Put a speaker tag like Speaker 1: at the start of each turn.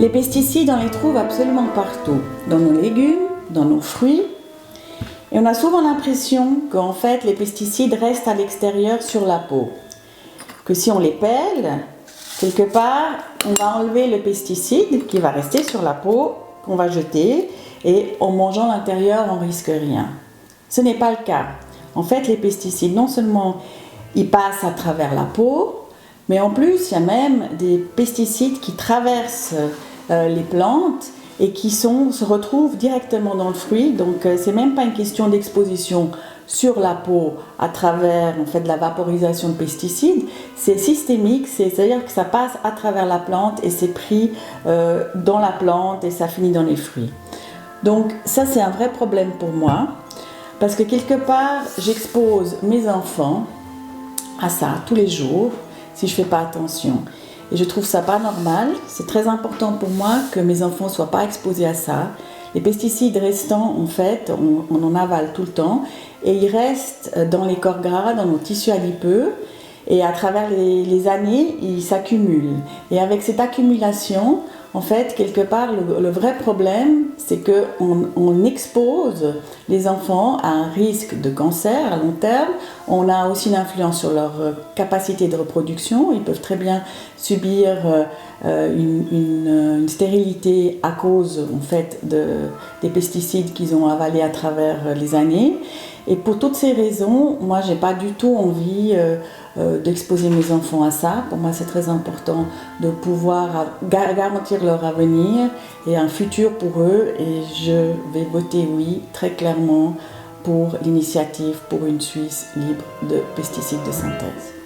Speaker 1: Les pesticides, on les trouve absolument partout, dans nos légumes, dans nos fruits. Et on a souvent l'impression qu'en fait, les pesticides restent à l'extérieur sur la peau. Que si on les pèle, quelque part, on va enlever le pesticide qui va rester sur la peau, qu'on va jeter, et en mangeant l'intérieur, on ne risque rien. Ce n'est pas le cas. En fait, les pesticides, non seulement ils passent à travers la peau, mais en plus, il y a même des pesticides qui traversent les plantes et qui se retrouvent directement dans le fruit. Donc, c'est même pas une question d'exposition sur la peau à travers en fait, de la vaporisation de pesticides. C'est systémique, c'est-à-dire que ça passe à travers la plante et c'est pris dans la plante et ça finit dans les fruits. Donc, ça, c'est un vrai problème pour moi parce que quelque part, j'expose mes enfants à ça tous les jours si je ne fais pas attention. Et je trouve ça pas normal. C'est très important pour moi que mes enfants ne soient pas exposés à ça. Les pesticides restants, en fait, on en avale tout le temps et ils restent dans les corps gras, dans nos tissus adipeux et à travers les années, ils s'accumulent. Et avec cette accumulation, en fait, quelque part, le vrai problème, c'est qu'on expose les enfants à un risque de cancer à long terme. On a aussi une influence sur leur capacité de reproduction. Ils peuvent très bien subir une stérilité à cause, en fait, des pesticides qu'ils ont avalés à travers les années. Et pour toutes ces raisons, moi, j'ai pas du tout envie d'exposer mes enfants à ça. Pour moi, c'est très important de pouvoir garantir leur avenir et un futur pour eux. Et je vais voter oui, très clairement, pour l'initiative pour une Suisse libre de pesticides de synthèse.